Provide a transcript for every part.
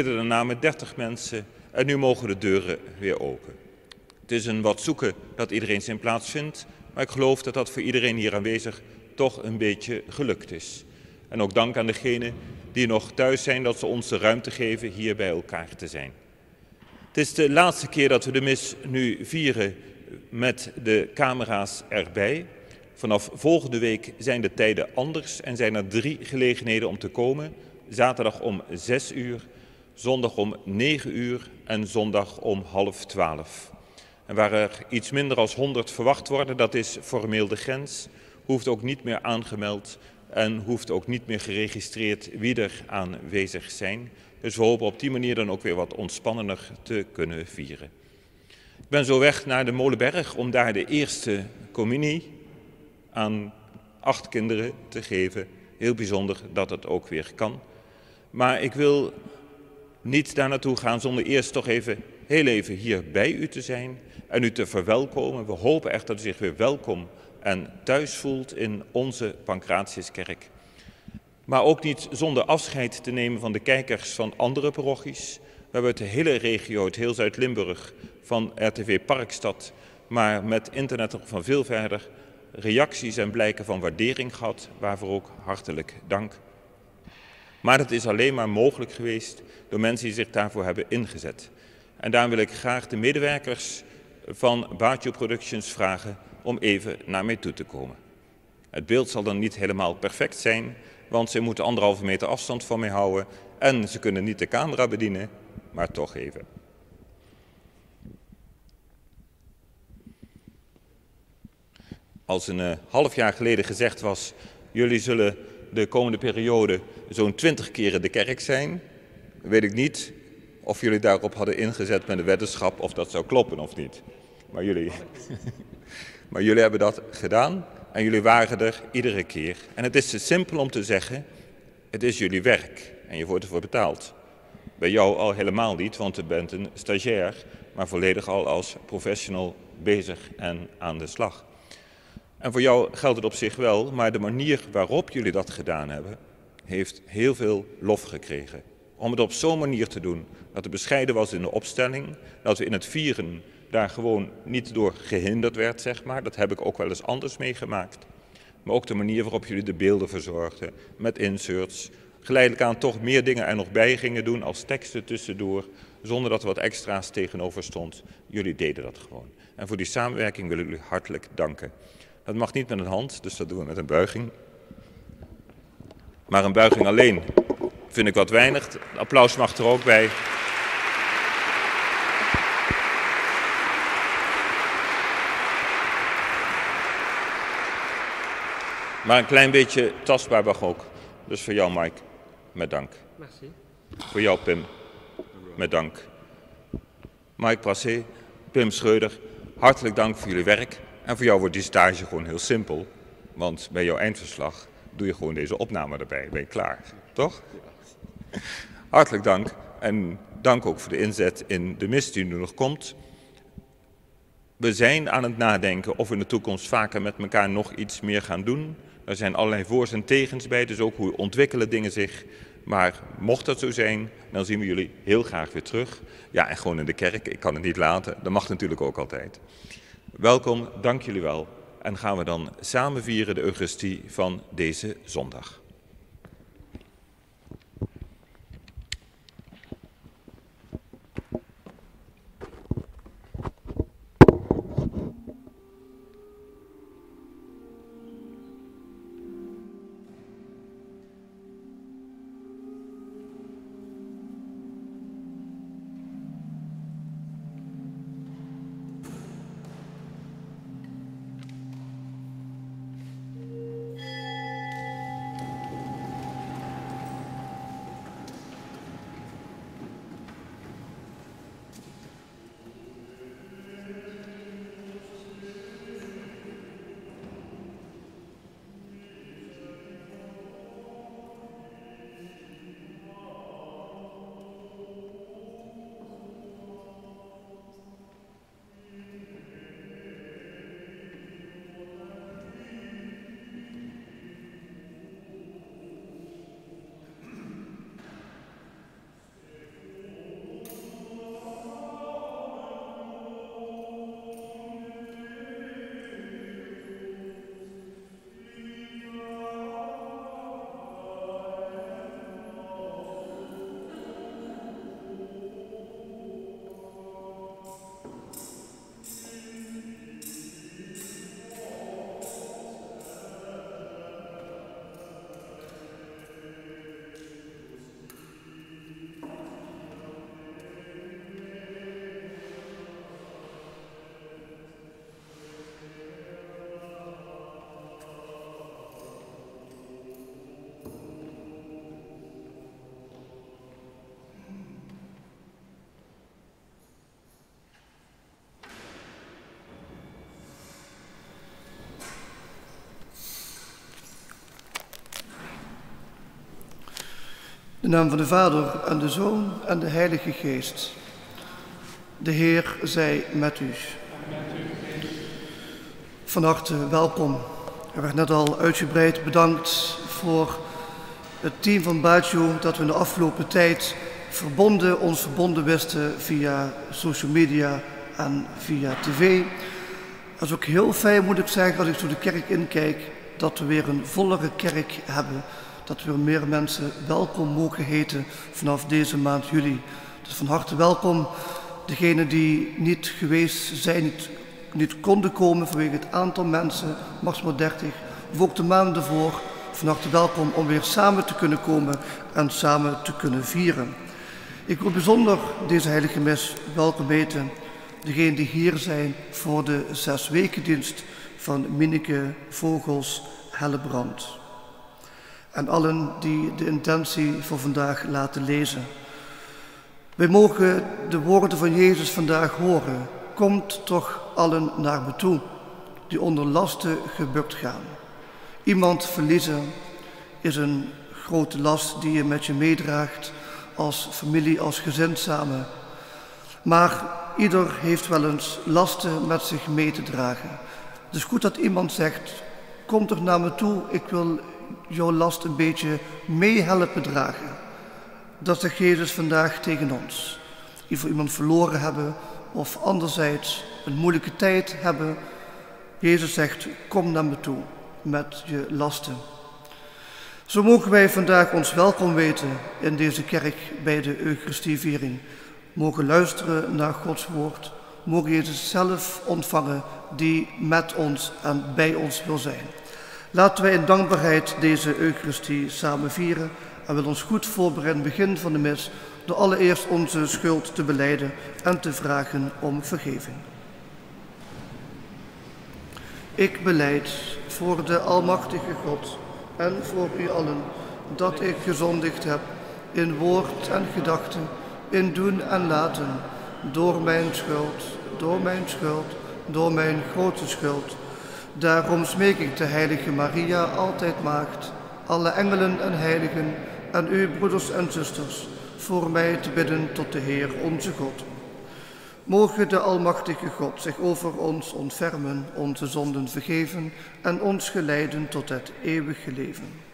Daarna met 30 mensen en nu mogen de deuren weer open. Het is een wat zoeken dat iedereen zijn plaats vindt, maar ik geloof dat dat voor iedereen hier aanwezig toch een beetje gelukt is. En ook dank aan degenen die nog thuis zijn dat ze ons de ruimte geven hier bij elkaar te zijn. Het is de laatste keer dat we de mis nu vieren met de camera's erbij. Vanaf volgende week zijn de tijden anders en zijn er 3 gelegenheden om te komen. Zaterdag om 6 uur, zondag om 9 uur en zondag om 11:30. En waar er iets minder dan 100 verwacht worden, dat is formeel de grens, hoeft ook niet meer aangemeld en hoeft ook niet meer geregistreerd wie er aanwezig zijn. Dus we hopen op die manier dan ook weer wat ontspannender te kunnen vieren. Ik ben zo weg naar de Molenberg om daar de eerste communie aan 8 kinderen te geven. Heel bijzonder dat het ook weer kan. Maar ik wil niet daar naartoe gaan zonder eerst toch heel even hier bij u te zijn en u te verwelkomen. We hopen echt dat u zich weer welkom en thuis voelt in onze Pancratiuskerk. Maar ook niet zonder afscheid te nemen van de kijkers van andere parochies. We hebben uit de hele regio, het heel Zuid-Limburg, van RTV Parkstad, maar met internet nog van veel verder, reacties en blijken van waardering gehad, waarvoor ook hartelijk dank. Maar dat is alleen maar mogelijk geweest door mensen die zich daarvoor hebben ingezet. En daarom wil ik graag de medewerkers van Batio Productions vragen om even naar mij toe te komen. Het beeld zal dan niet helemaal perfect zijn, want ze moeten 1,5 meter afstand van mij houden en ze kunnen niet de camera bedienen, maar toch even. Als een half jaar geleden gezegd was, jullie zullen de komende periode zo'n 20 keren de kerk zijn, weet ik niet of jullie daarop hadden ingezet met een weddenschap of dat zou kloppen of niet. Maar jullie hebben dat gedaan en jullie waren er iedere keer. En het is te simpel om te zeggen, het is jullie werk en je wordt ervoor betaald. Bij jou al helemaal niet, want je bent een stagiair, maar volledig al als professional bezig en aan de slag. En voor jou geldt het op zich wel, maar de manier waarop jullie dat gedaan hebben, heeft heel veel lof gekregen. Om het op zo'n manier te doen dat het bescheiden was in de opstelling, dat we in het vieren daar gewoon niet door gehinderd werd, zeg maar. Dat heb ik ook wel eens anders meegemaakt. Maar ook de manier waarop jullie de beelden verzorgden, met inserts, geleidelijk aan toch meer dingen er nog bij gingen doen als teksten tussendoor, zonder dat er wat extra's tegenover stond. Jullie deden dat gewoon. En voor die samenwerking wil ik jullie hartelijk danken. Dat mag niet met een hand, dus dat doen we met een buiging. Maar een buiging alleen vind ik wat weinig. Het applaus mag er ook bij. Maar een klein beetje tastbaar mag ook. Dus voor jou, Mike, met dank. Merci. Voor jou, Pim, met dank. Mike Prassé, Pim Schreuder, hartelijk dank voor jullie werk. En voor jou wordt die stage gewoon heel simpel. Want bij jouw eindverslag doe je gewoon deze opname erbij. Ben je klaar, toch? Hartelijk dank. En dank ook voor de inzet in de mis die nu nog komt. We zijn aan het nadenken of we in de toekomst vaker met elkaar nog iets meer gaan doen. Er zijn allerlei voor's en tegens bij, dus ook hoe ontwikkelen dingen zich. Maar mocht dat zo zijn, dan zien we jullie heel graag weer terug. Ja, en gewoon in de kerk, ik kan het niet laten. Dat mag natuurlijk ook altijd. Welkom, dank jullie wel. En gaan we dan samen vieren de Eucharistie van deze zondag. In de naam van de Vader en de Zoon en de Heilige Geest. De Heer zij met u. Van harte welkom. Er werd net al uitgebreid bedankt voor het team van Baggio dat we in de afgelopen tijd ons verbonden wisten via social media en via tv. Dat is ook heel fijn, moet ik zeggen, als ik zo de kerk inkijk, dat we weer een vollere kerk hebben. Dat we meer mensen welkom mogen heten vanaf deze maand juli. Dus van harte welkom. Degenen die niet geweest zijn, niet konden komen vanwege het aantal mensen, maximaal 30, of ook de maanden ervoor, van harte welkom om weer samen te kunnen komen en samen te kunnen vieren. Ik wil bijzonder deze heilige mis welkom heten, degenen die hier zijn voor de 6-wekendienst van Minneke Vogels Hellebrand. En allen die de intentie voor vandaag laten lezen. Wij mogen de woorden van Jezus vandaag horen. Komt toch allen naar me toe, die onder lasten gebukt gaan. Iemand verliezen is een grote last die je met je meedraagt als familie, als gezin samen. Maar ieder heeft wel eens lasten met zich mee te dragen. Het is goed dat iemand zegt, kom toch naar me toe, ik wil jouw last een beetje meehelpen dragen. Dat zegt Jezus vandaag tegen ons. Die voor iemand verloren hebben of anderzijds een moeilijke tijd hebben. Jezus zegt, kom naar me toe met je lasten. Zo mogen wij vandaag ons welkom weten in deze kerk bij de Eucharistieviering. Mogen luisteren naar Gods woord. Mogen Jezus zelf ontvangen die met ons en bij ons wil zijn. Laten wij in dankbaarheid deze Eucharistie samen vieren en willen ons goed voorbereiden in het begin van de mis door allereerst onze schuld te belijden en te vragen om vergeving. Ik belijd voor de Almachtige God en voor u allen dat ik gezondigd heb in woord en gedachte, in doen en laten, door mijn grote schuld. Daarom smeek ik de heilige Maria, altijd maagd, alle engelen en heiligen en u broeders en zusters, voor mij te bidden tot de Heer onze God. Mogen de Almachtige God zich over ons ontfermen, onze zonden vergeven en ons geleiden tot het eeuwige leven.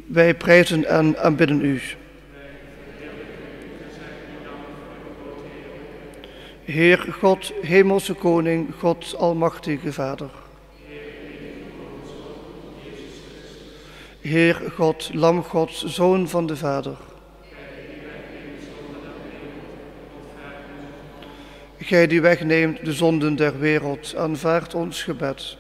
Wij prijzen en aanbidden u. Heer God, hemelse koning, God almachtige Vader. Heer God, lam Gods, Zoon van de Vader. Gij die wegneemt de zonden der wereld, aanvaard ons gebed.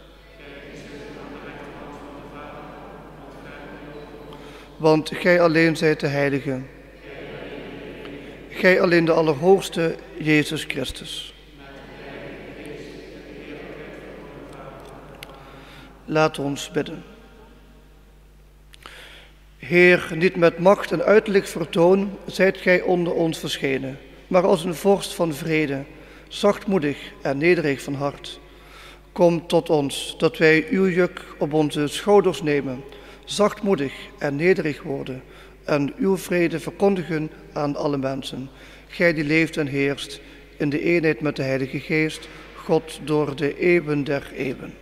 Want gij alleen zijt de Heilige. Gij alleen de Allerhoogste, Jezus Christus. Laat ons bidden. Heer, niet met macht en uiterlijk vertoon zijt gij onder ons verschenen, maar als een vorst van vrede, zachtmoedig en nederig van hart. Kom tot ons, dat wij uw juk op onze schouders nemen, zachtmoedig en nederig worden en uw vrede verkondigen aan alle mensen. Gij die leeft en heerst in de eenheid met de Heilige Geest, God door de eeuwen der eeuwen.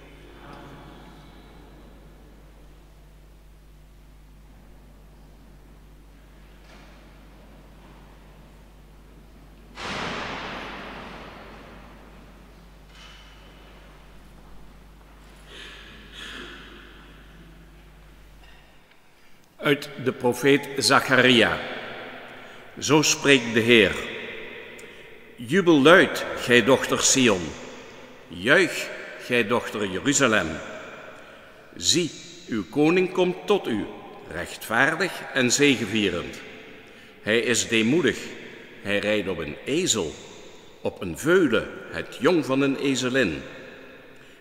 Uit de profeet Zacharia. Zo spreekt de Heer. Jubel luid, gij dochter Sion. Juich, gij dochter Jeruzalem. Zie, uw koning komt tot u, rechtvaardig en zegevierend. Hij is deemoedig, hij rijdt op een ezel, op een veulen, het jong van een ezelin.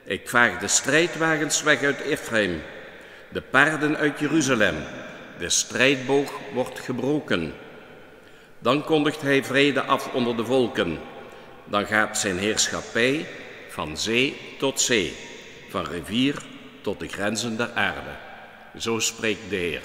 Ik vaag de strijdwagens weg uit Ephraim, de paarden uit Jeruzalem. De strijdboog wordt gebroken. Dan kondigt hij vrede af onder de volken. Dan gaat zijn heerschappij van zee tot zee, van rivier tot de grenzen der aarde. Zo spreekt de Heer.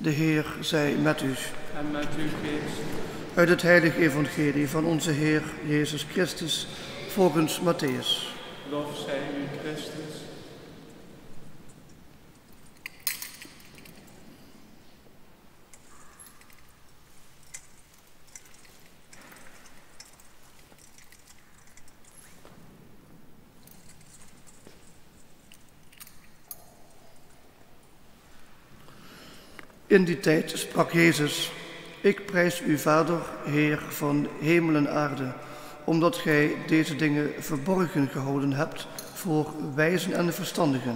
De Heer zij met u. En met uw geest. Uit het heilige evangelie van onze Heer Jezus Christus volgens Matthäus. Lof zij u, Christus. In die tijd sprak Jezus: Ik prijs u, Vader, Heer van hemel en aarde, omdat gij deze dingen verborgen gehouden hebt voor wijzen en verstandigen,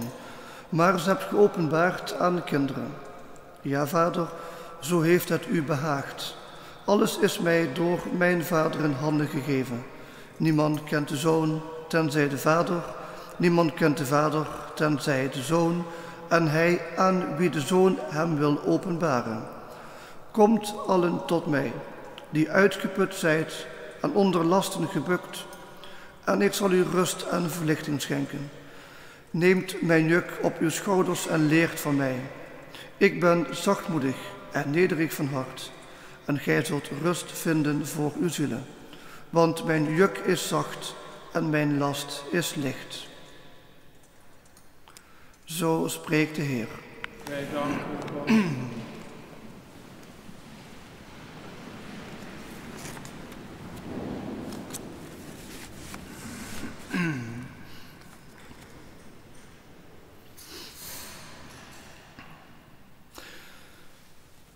maar ze hebt geopenbaard aan kinderen. Ja, Vader, zo heeft het u behaagd. Alles is mij door mijn Vader in handen gegeven. Niemand kent de Zoon tenzij de Vader, niemand kent de Vader tenzij de Zoon, en hij aan wie de Zoon hem wil openbaren. Komt allen tot mij, die uitgeput zijt en onder lasten gebukt, en ik zal u rust en verlichting schenken. Neemt mijn juk op uw schouders en leert van mij. Ik ben zachtmoedig en nederig van hart, en gij zult rust vinden voor uw zielen. Want mijn juk is zacht en mijn last is licht. Zo spreekt de Heer. Wij danken u, God.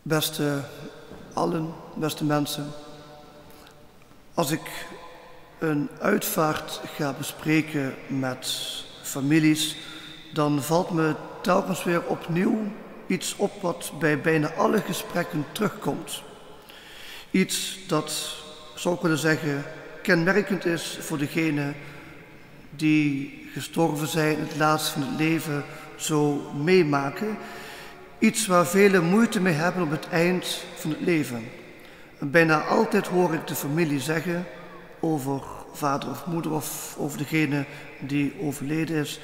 Beste allen, beste mensen, als ik een uitvaart ga bespreken met families, dan valt me telkens weer opnieuw iets op wat bij bijna alle gesprekken terugkomt. Iets dat, zou ik willen zeggen, kenmerkend is voor degenen die gestorven zijn, het laatst van het leven zo meemaken. Iets waar velen moeite mee hebben op het eind van het leven. En bijna altijd hoor ik de familie zeggen over vader of moeder of over degene die overleden is,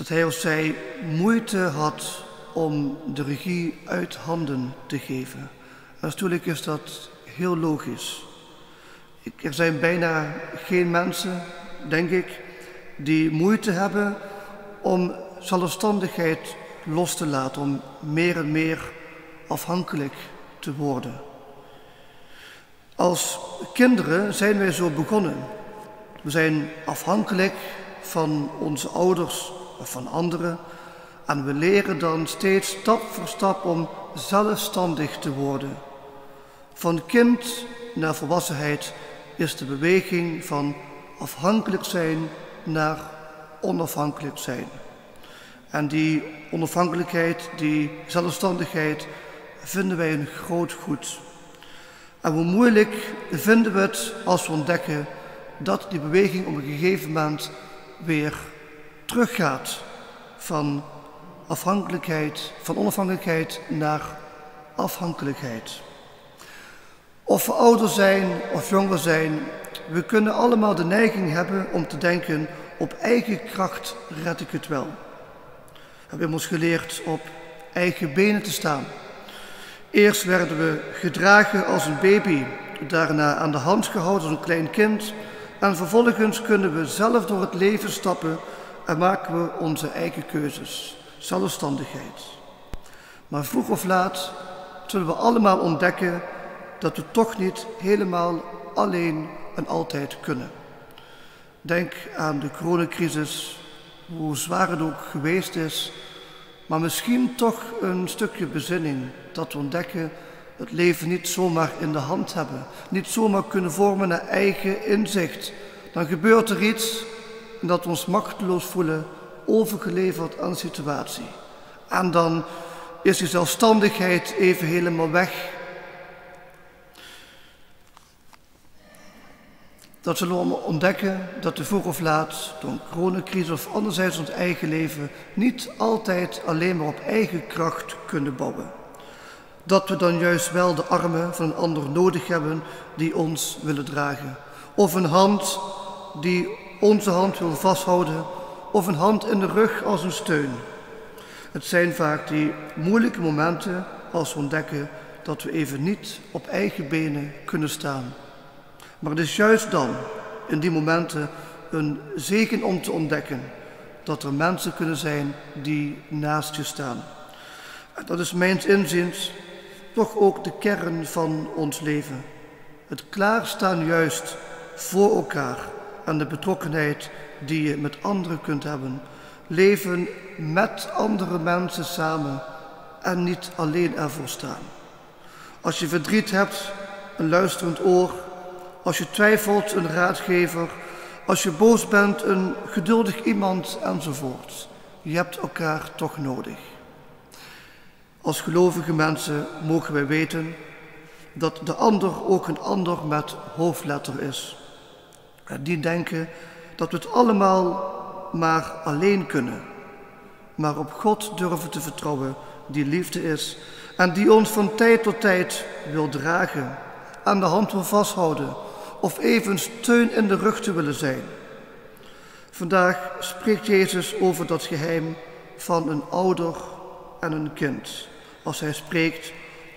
dat hij of zij moeite had om de regie uit handen te geven. En natuurlijk is dat heel logisch. Er zijn bijna geen mensen, denk ik, die moeite hebben om zelfstandigheid los te laten, om meer en meer afhankelijk te worden. Als kinderen zijn wij zo begonnen. We zijn afhankelijk van onze ouders of van anderen en we leren dan steeds stap voor stap om zelfstandig te worden. Van kind naar volwassenheid is de beweging van afhankelijk zijn naar onafhankelijk zijn. En die onafhankelijkheid, die zelfstandigheid, vinden wij een groot goed. En hoe moeilijk vinden we het als we ontdekken dat die beweging op een gegeven moment weer teruggaat van afhankelijkheid, van onafhankelijkheid naar afhankelijkheid. Of we ouder zijn of jonger zijn, we kunnen allemaal de neiging hebben om te denken: op eigen kracht red ik het wel. We hebben ons geleerd op eigen benen te staan. Eerst werden we gedragen als een baby, daarna aan de hand gehouden als een klein kind en vervolgens kunnen we zelf door het leven stappen en maken we onze eigen keuzes, zelfstandigheid. Maar vroeg of laat zullen we allemaal ontdekken dat we toch niet helemaal alleen en altijd kunnen. Denk aan de coronacrisis, hoe zwaar het ook geweest is, maar misschien toch een stukje bezinning, dat we ontdekken het leven niet zomaar in de hand hebben, niet zomaar kunnen vormen naar eigen inzicht. Dan gebeurt er iets en dat we ons machteloos voelen, overgeleverd aan de situatie. En dan is die zelfstandigheid even helemaal weg. Dat zullen we ontdekken dat we vroeg of laat door een coronacrisis of anderzijds ons eigen leven niet altijd alleen maar op eigen kracht kunnen bouwen. Dat we dan juist wel de armen van een ander nodig hebben die ons willen dragen. Of een hand die onze hand wil vasthouden, of een hand in de rug als een steun. Het zijn vaak die moeilijke momenten als we ontdekken dat we even niet op eigen benen kunnen staan. Maar het is juist dan, in die momenten, een zegen om te ontdekken dat er mensen kunnen zijn die naast je staan. En dat is mijns inziens toch ook de kern van ons leven. Het klaarstaan juist voor elkaar en de betrokkenheid die je met anderen kunt hebben. Leven met andere mensen samen en niet alleen ervoor staan. Als je verdriet hebt, een luisterend oor. Als je twijfelt, een raadgever. Als je boos bent, een geduldig iemand enzovoort. Je hebt elkaar toch nodig. Als gelovige mensen mogen wij weten dat de ander ook een ander met hoofdletter is. En die denken dat we het allemaal maar alleen kunnen. Maar op God durven te vertrouwen, die liefde is en die ons van tijd tot tijd wil dragen, aan de hand wil vasthouden of even steun in de rug te willen zijn. Vandaag spreekt Jezus over dat geheim van een ouder en een kind, als hij spreekt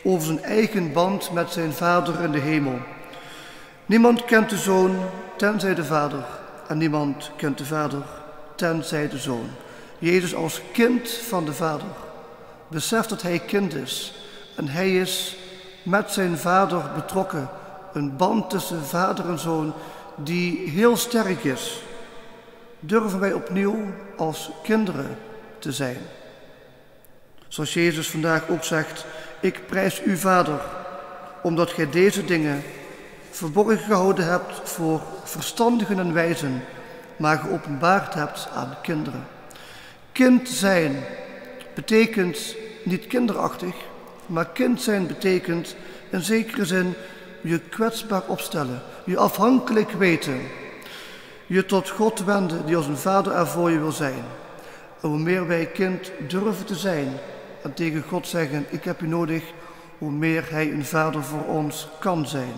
over zijn eigen band met zijn Vader in de hemel. Niemand kent de Zoon tenzij de Vader en niemand kent de Vader tenzij de Zoon. Jezus als kind van de Vader beseft dat hij kind is en hij is met zijn Vader betrokken. Een band tussen Vader en Zoon die heel sterk is. Durven wij opnieuw als kinderen te zijn. Zoals Jezus vandaag ook zegt: ik prijs u Vader, omdat gij deze dingen verborgen gehouden hebt voor verstandigen en wijzen, maar geopenbaard hebt aan kinderen. Kind zijn betekent niet kinderachtig, maar kind zijn betekent in zekere zin je kwetsbaar opstellen, je afhankelijk weten, je tot God wenden die als een vader er voor je wil zijn. En hoe meer wij kind durven te zijn en tegen God zeggen: ik heb u nodig, hoe meer hij een vader voor ons kan zijn.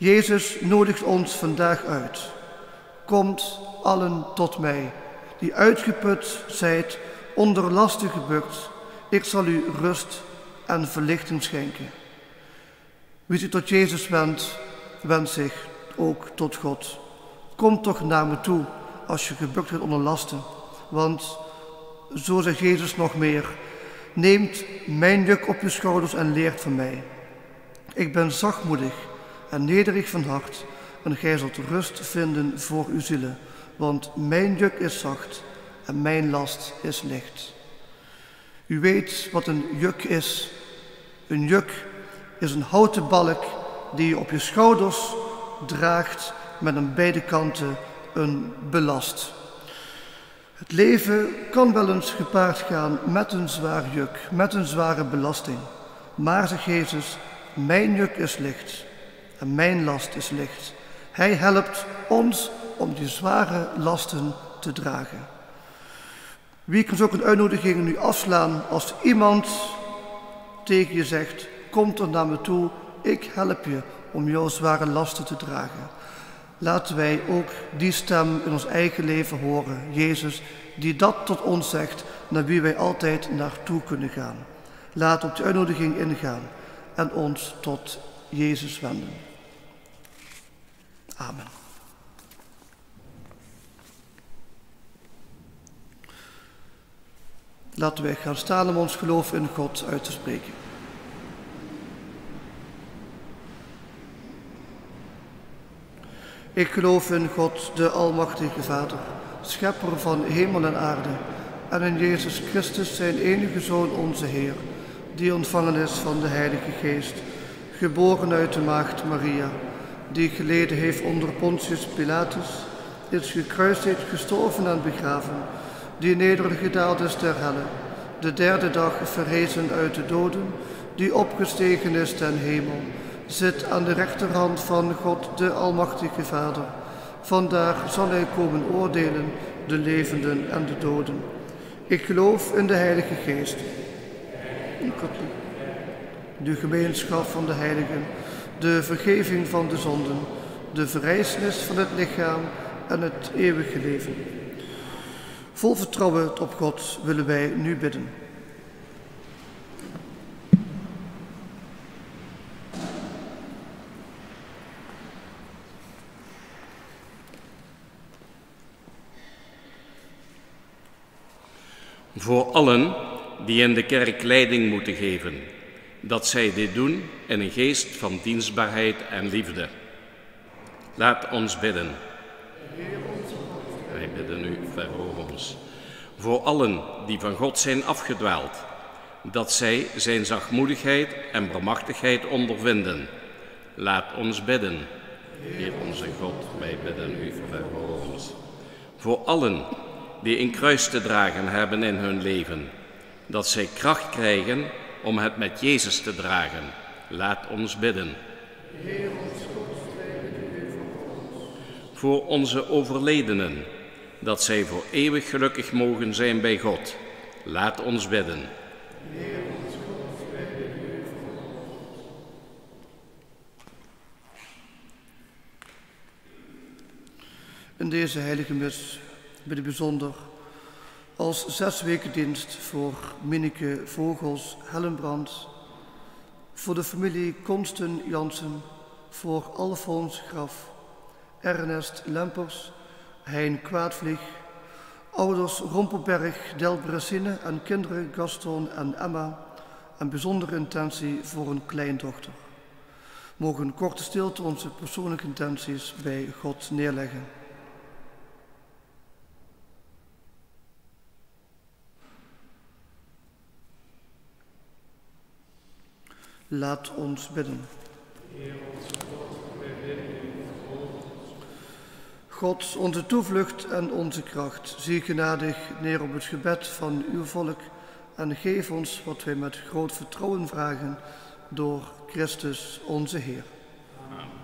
Jezus nodigt ons vandaag uit. Komt allen tot mij, die uitgeput zijt, onder lasten gebukt, ik zal u rust en verlichting schenken. Wie zich tot Jezus wendt, wendt zich ook tot God. Kom toch naar me toe als je gebukt bent onder lasten, want zo zegt Jezus nog meer, neemt mijn juk op je schouders en leert van mij. Ik ben zachtmoedig en nederig van hart en gij zult rust vinden voor uw zielen, want mijn juk is zacht en mijn last is licht. U weet wat een juk is. Een juk is een houten balk die je op je schouders draagt met aan beide kanten een belast. Het leven kan wel eens gepaard gaan met een zwaar juk, met een zware belasting. Maar, zegt Jezus, mijn juk is licht en mijn last is licht. Hij helpt ons om die zware lasten te dragen. Wie kan ook een uitnodiging nu afslaan als iemand tegen je zegt, kom er naar me toe, ik help je om jouw zware lasten te dragen. Laten wij ook die stem in ons eigen leven horen, Jezus, die dat tot ons zegt, naar wie wij altijd naartoe kunnen gaan. Laat op de uitnodiging ingaan en ons tot Jezus wenden. Amen. Laten wij gaan staan om ons geloof in God uit te spreken. Ik geloof in God, de Almachtige Vader, schepper van hemel en aarde, en in Jezus Christus, zijn enige Zoon, onze Heer, die ontvangen is van de Heilige Geest, geboren uit de maagd Maria, die geleden heeft onder Pontius Pilatus, is gekruisigd, gestorven en begraven, die nedergedaald is ter helle, de derde dag verrezen uit de doden, die opgestegen is ten hemel, zit aan de rechterhand van God, de Almachtige Vader. Vandaar zal hij komen oordelen de levenden en de doden. Ik geloof in de Heilige Geest, de gemeenschap van de heiligen, de vergeving van de zonden, de verrijzenis van het lichaam en het eeuwige leven. Vol vertrouwen op God willen wij nu bidden. Voor allen die in de kerk leiding moeten geven, dat zij dit doen in een geest van dienstbaarheid en liefde. Laat ons bidden. Wij bidden u, verhoor ons. Voor allen die van God zijn afgedwaald, dat zij zijn zachtmoedigheid en barmhartigheid ondervinden. Laat ons bidden. Heer onze God, wij bidden u, verhoor ons. Voor allen die een kruis te dragen hebben in hun leven, dat zij kracht krijgen om het met Jezus te dragen. Laat ons bidden. Heer ons God, wij bidden u voor ons. Voor onze overledenen, dat zij voor eeuwig gelukkig mogen zijn bij God. Laat ons bidden. Heer ons God, wij bidden u voor ons. In deze heilige mis bidden bijzonder als 6 weken dienst voor Minneke Vogels Hellenbrand, voor de familie Konsten Jansen, voor Alfons Graf, Ernest Lempers, Hein Kwaadvlieg, ouders Rompelberg, Delbressine en kinderen Gaston en Emma, en bijzondere intentie voor een kleindochter. Mogen een korte stilte onze persoonlijke intenties bij God neerleggen. Laat ons bidden. Heer onze God, wij bidden u voor ons. God, onze toevlucht en onze kracht, zie genadig neer op het gebed van uw volk en geef ons wat wij met groot vertrouwen vragen door Christus onze Heer. Amen.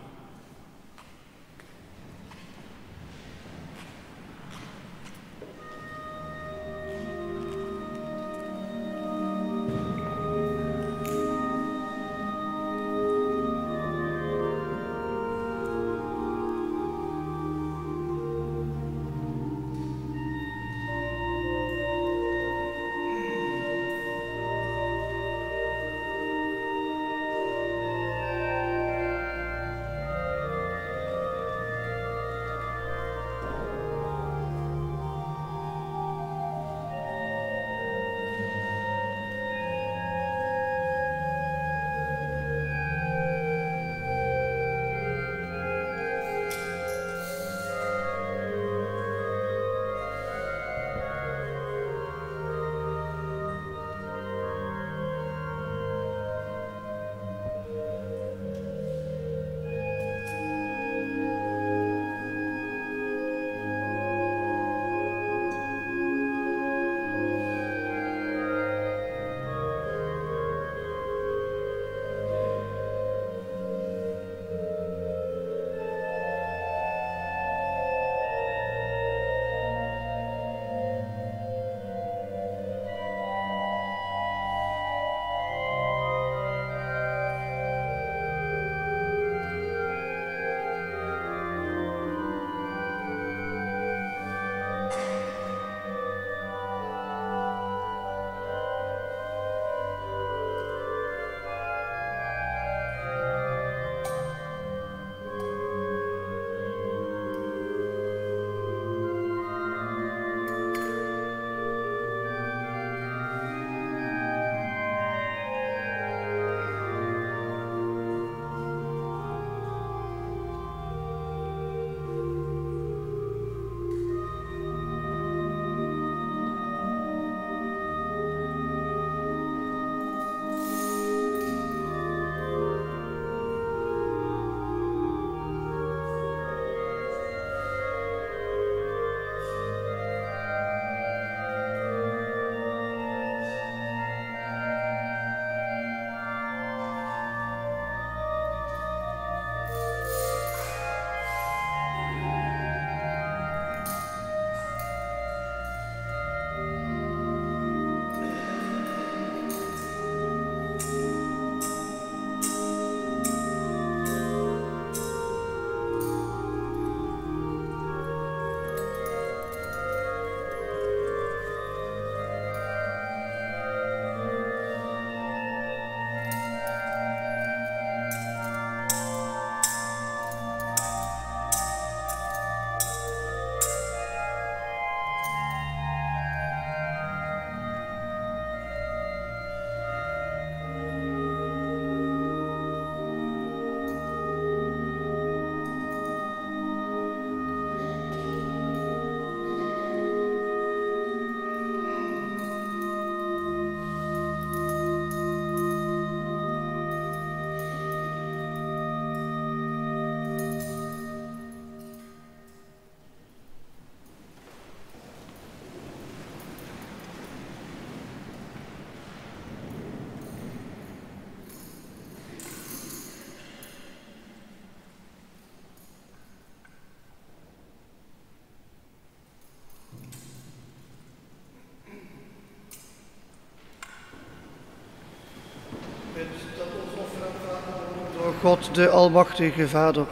God de Almachtige Vader.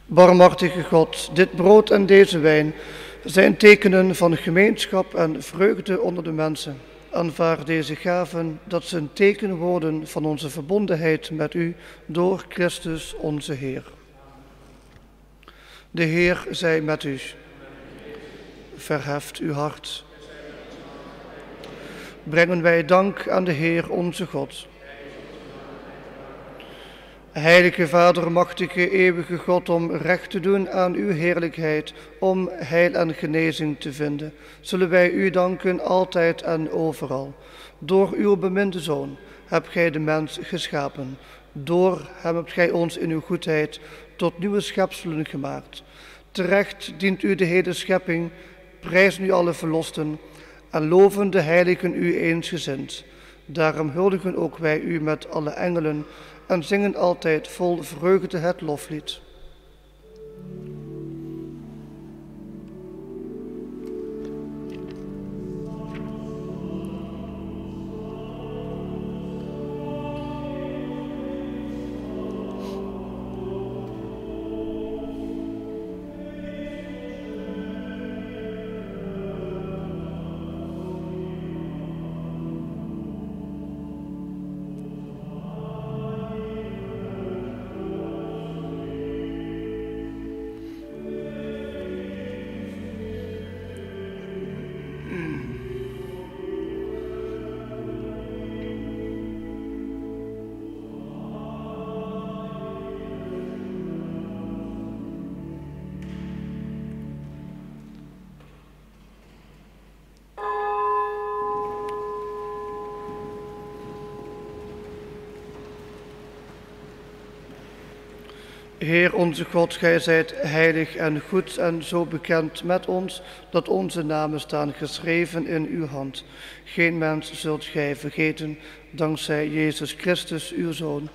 Barmhartige God, dit brood en deze wijn zijn tekenen van gemeenschap en vreugde onder de mensen. Aanvaard deze gaven, dat ze een teken worden van onze verbondenheid met u door Christus onze Heer. De Heer zij met u. Verheft uw hart. Brengen wij dank aan de Heer onze God. Heilige Vader, machtige, eeuwige God, om recht te doen aan uw heerlijkheid, om heil en genezing te vinden, zullen wij u danken altijd en overal. Door uw beminde Zoon hebt gij de mens geschapen. Door hem hebt gij ons in uw goedheid tot nieuwe schepselen gemaakt. Terecht dient u de hele schepping, prijzen u alle verlosten en loven de heiligen u eensgezind. Daarom huldigen ook wij u met alle engelen en zingen altijd vol vreugde het loflied. Heer onze God, gij zijt heilig en goed en zo bekend met ons, dat onze namen staan geschreven in uw hand. Geen mens zult gij vergeten, dankzij Jezus Christus, uw Zoon,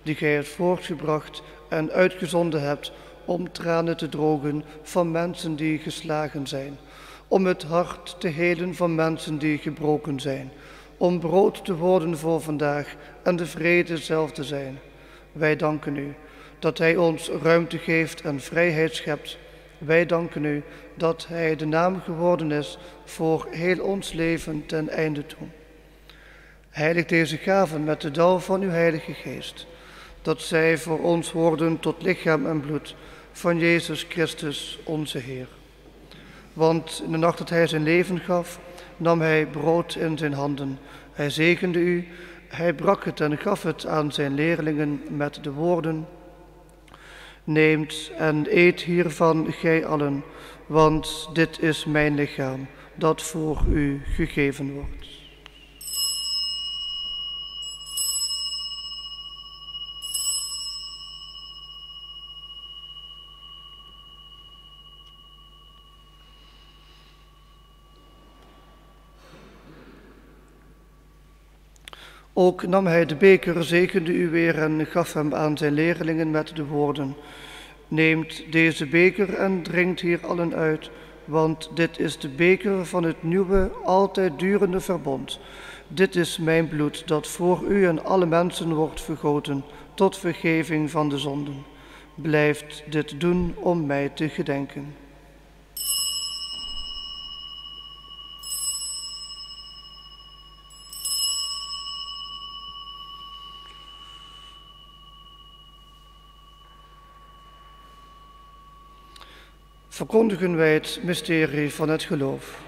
die gij hebt voortgebracht en uitgezonden hebt om tranen te drogen van mensen die geslagen zijn, om het hart te helen van mensen die gebroken zijn, om brood te worden voor vandaag en de vrede zelf te zijn. Wij danken u dat hij ons ruimte geeft en vrijheid schept. Wij danken u dat hij de naam geworden is voor heel ons leven ten einde toe. Heilig deze gaven met de dauw van uw Heilige Geest, dat zij voor ons worden tot lichaam en bloed van Jezus Christus onze Heer. Want in de nacht dat hij zijn leven gaf, nam hij brood in zijn handen. Hij zegende u, hij brak het en gaf het aan zijn leerlingen met de woorden: neemt en eet hiervan gij allen, want dit is mijn lichaam, dat voor u gegeven wordt. Ook nam hij de beker, zegende u weer en gaf hem aan zijn leerlingen met de woorden: neemt deze beker en drinkt hier allen uit, want dit is de beker van het nieuwe, altijd durende verbond. Dit is mijn bloed, dat voor u en alle mensen wordt vergoten, tot vergeving van de zonden. Blijft dit doen om mij te gedenken. Verkondigen wij het mysterie van het geloof.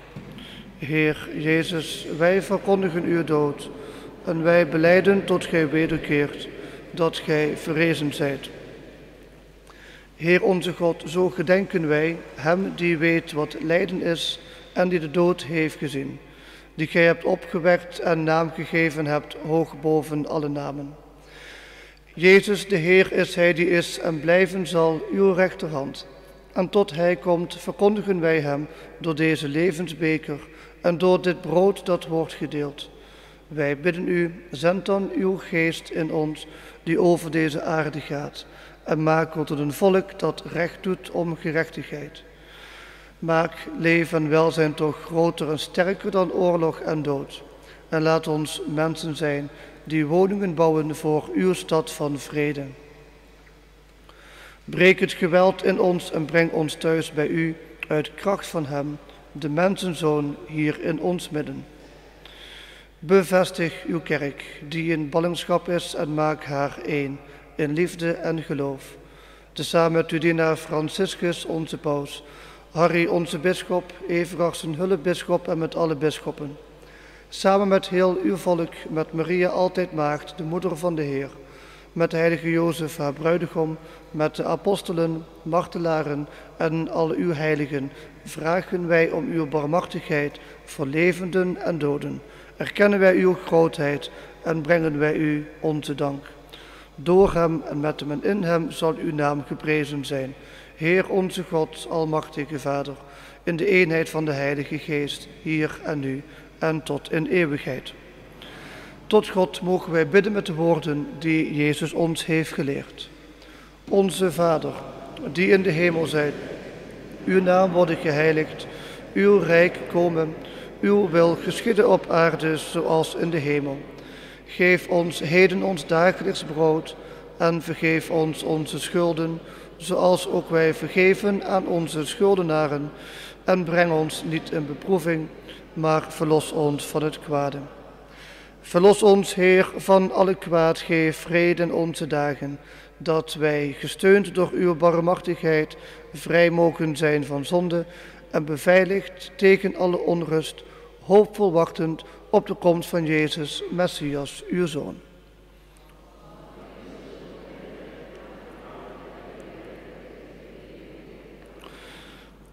Heer Jezus, wij verkondigen uw dood en wij belijden tot gij wederkeert, dat gij verrezen zijt. Heer onze God, zo gedenken wij hem die weet wat lijden is en die de dood heeft gezien, die gij hebt opgewekt en naam gegeven hebt hoog boven alle namen. Jezus, de Heer is hij die is en blijven zal uw rechterhand. En tot hij komt verkondigen wij hem door deze levensbeker en door dit brood dat wordt gedeeld. Wij bidden u, zend dan uw geest in ons die over deze aarde gaat en maak ons tot een volk dat recht doet om gerechtigheid. Maak leven en welzijn toch groter en sterker dan oorlog en dood. En laat ons mensen zijn die woningen bouwen voor uw stad van vrede. Breek het geweld in ons en breng ons thuis bij u uit kracht van hem, de mensenzoon, hier in ons midden. Bevestig uw kerk, die in ballingschap is, en maak haar één in liefde en geloof. Tezamen met uw dienaar Franciscus, onze paus, Harry, onze bisschop, Everard, zijn hulpbisschop, en met alle bisschoppen. Samen met heel uw volk, met Maria altijd maagd, de moeder van de Heer, met de heilige Jozef, haar bruidegom, met de apostelen, martelaren en al uw heiligen, vragen wij om uw barmhartigheid voor levenden en doden. Erkennen wij uw grootheid en brengen wij u onze dank. Door hem en met hem en in hem zal uw naam geprezen zijn. Heer onze God, almachtige Vader, in de eenheid van de Heilige Geest, hier en nu en tot in eeuwigheid. Tot God mogen wij bidden met de woorden die Jezus ons heeft geleerd. Onze Vader, die in de hemel zijt, uw naam worden geheiligd, uw rijk komen, uw wil geschieden op aarde zoals in de hemel. Geef ons heden ons dagelijks brood en vergeef ons onze schulden, zoals ook wij vergeven aan onze schuldenaren. En breng ons niet in beproeving, maar verlos ons van het kwade. Verlos ons, Heer, van alle kwaad, geef vrede in onze dagen, dat wij, gesteund door uw barmhartigheid, vrij mogen zijn van zonde en beveiligd tegen alle onrust, hoopvol wachtend op de komst van Jezus, Messias, uw Zoon.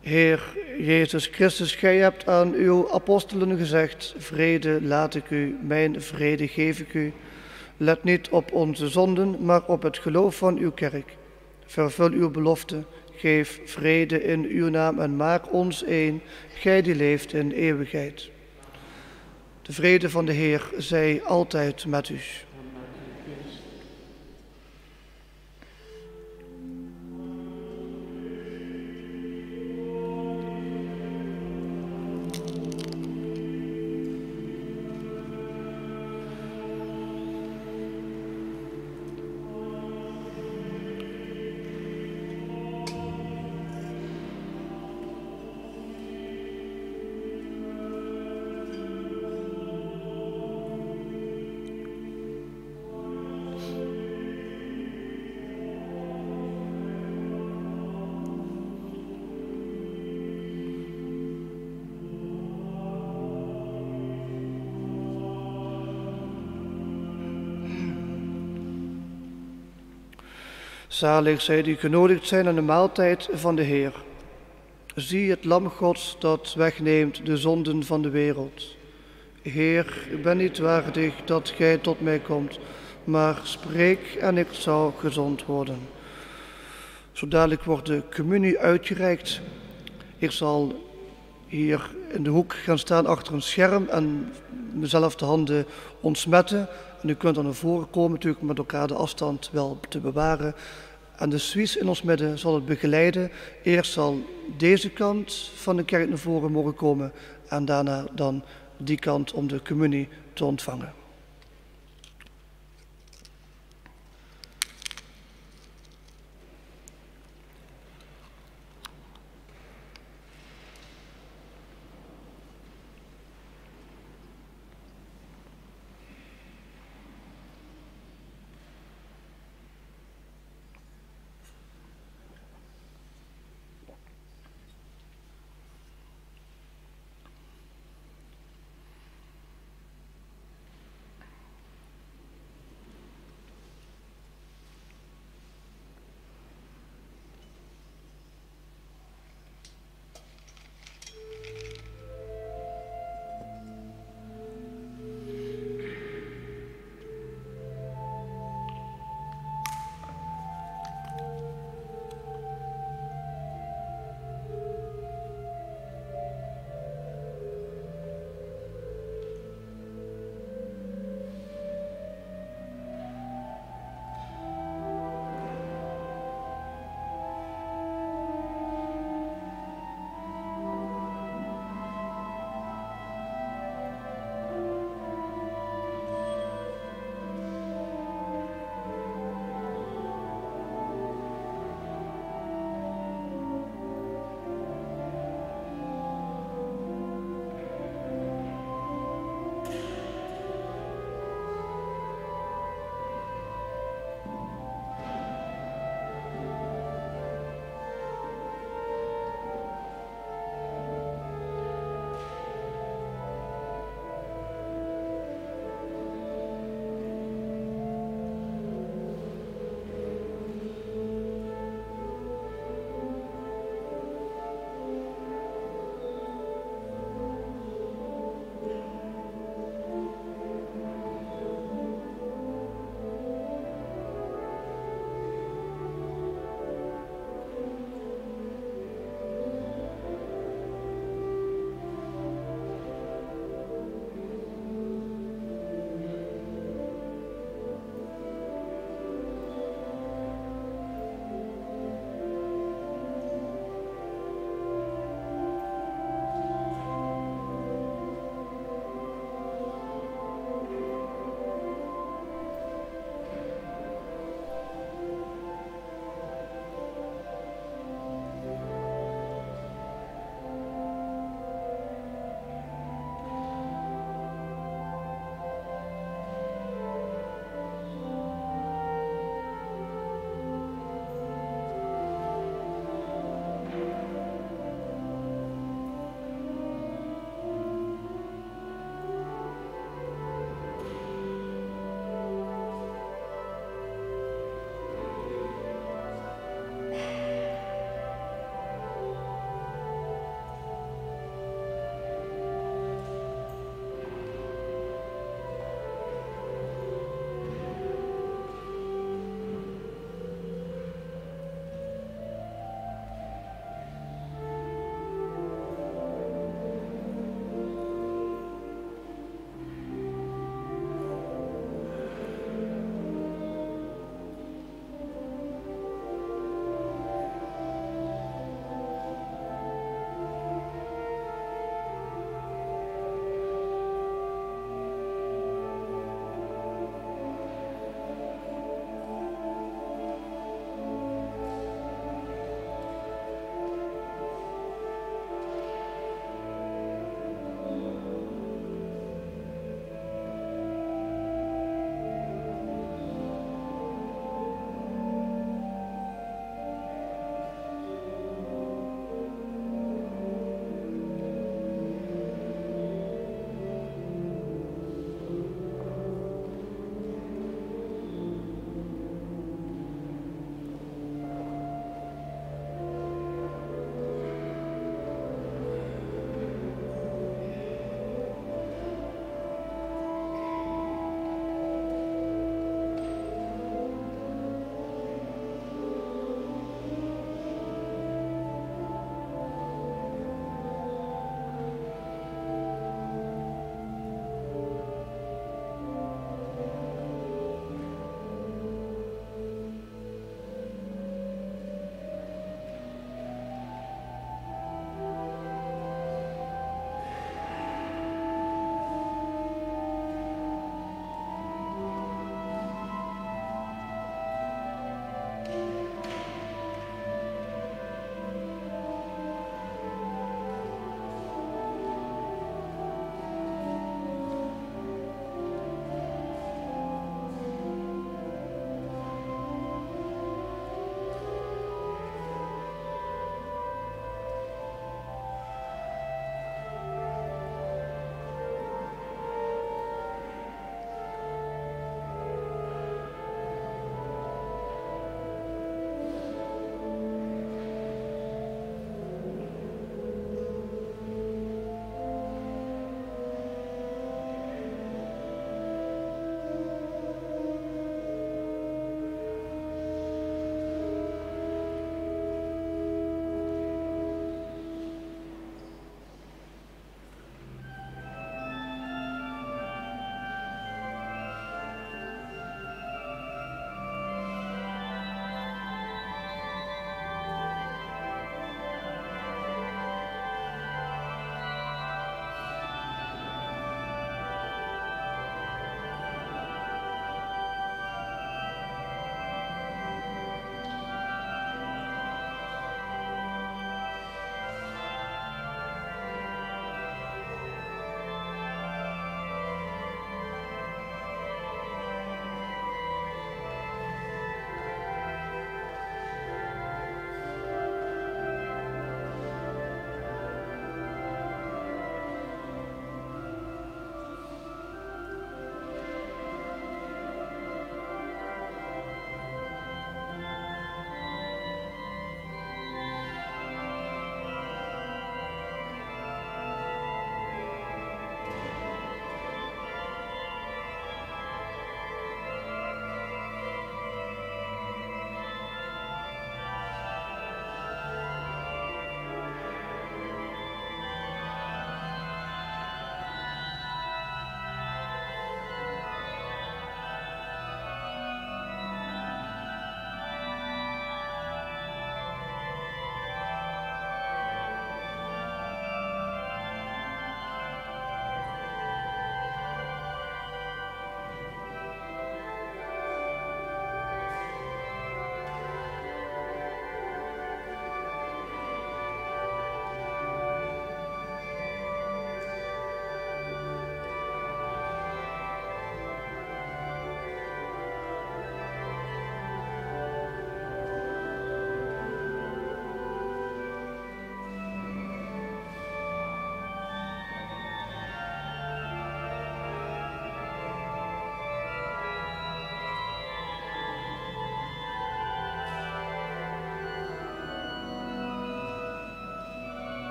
Heer Jezus Christus, gij hebt aan uw apostelen gezegd, vrede laat ik u, mijn vrede geef ik u. Let niet op onze zonden, maar op het geloof van uw kerk. Vervul uw belofte, geef vrede in uw naam en maak ons één, gij die leeft in eeuwigheid. De vrede van de Heer zij altijd met u. Zalig zij die genodigd zijn aan de maaltijd van de Heer. Zie het lam Gods dat wegneemt de zonden van de wereld. Heer, ik ben niet waardig dat gij tot mij komt, maar spreek en ik zal gezond worden. Zo dadelijk wordt de communie uitgereikt. Ik zal hier in de hoek gaan staan achter een scherm en mezelf de handen ontsmetten. En u kunt dan naar voren komen, natuurlijk met elkaar de afstand wel te bewaren. En de Suisse in ons midden zal het begeleiden. Eerst zal deze kant van de kerk naar voren mogen komen en daarna dan die kant om de communie te ontvangen.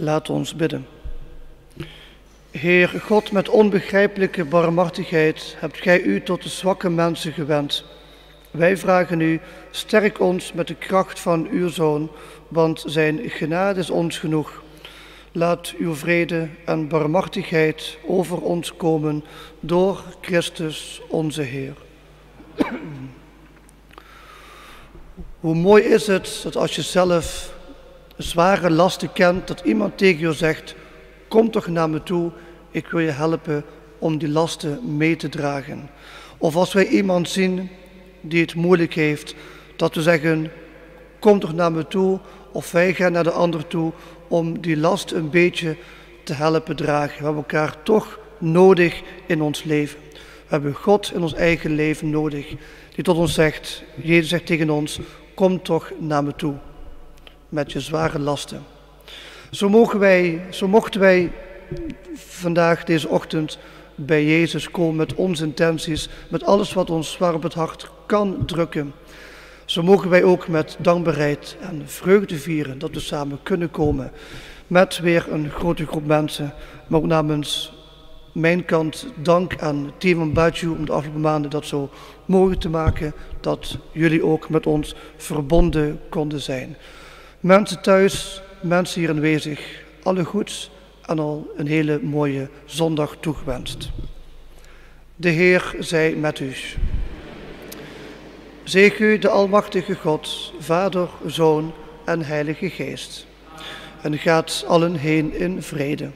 Laat ons bidden. Heer God, met onbegrijpelijke barmhartigheid hebt gij u tot de zwakke mensen gewend. Wij vragen u, sterk ons met de kracht van uw Zoon, want zijn genade is ons genoeg. Laat uw vrede en barmhartigheid over ons komen door Christus onze Heer. Hoe mooi is het dat als je zelf zware lasten kent, dat iemand tegen je zegt, kom toch naar me toe, ik wil je helpen om die lasten mee te dragen. Of als wij iemand zien die het moeilijk heeft, dat we zeggen, kom toch naar me toe, of wij gaan naar de ander toe om die last een beetje te helpen dragen. We hebben elkaar toch nodig in ons leven. We hebben God in ons eigen leven nodig, die tot ons zegt, Jezus zegt tegen ons, kom toch naar me toe met je zware lasten. Zo mochten wij vandaag, deze ochtend, bij Jezus komen met onze intenties, met alles wat ons zwaar op het hart kan drukken. Zo mogen wij ook met dankbaarheid en vreugde vieren dat we samen kunnen komen met weer een grote groep mensen. Maar ook namens mijn kant dank aan het team van Baijiu om de afgelopen maanden dat zo mogelijk te maken, dat jullie ook met ons verbonden konden zijn. Mensen thuis, mensen hier aanwezig, alle goeds en al een hele mooie zondag toegewenst. De Heer zij met u. Zegen u de almachtige God, Vader, Zoon en Heilige Geest. En gaat allen heen in vrede.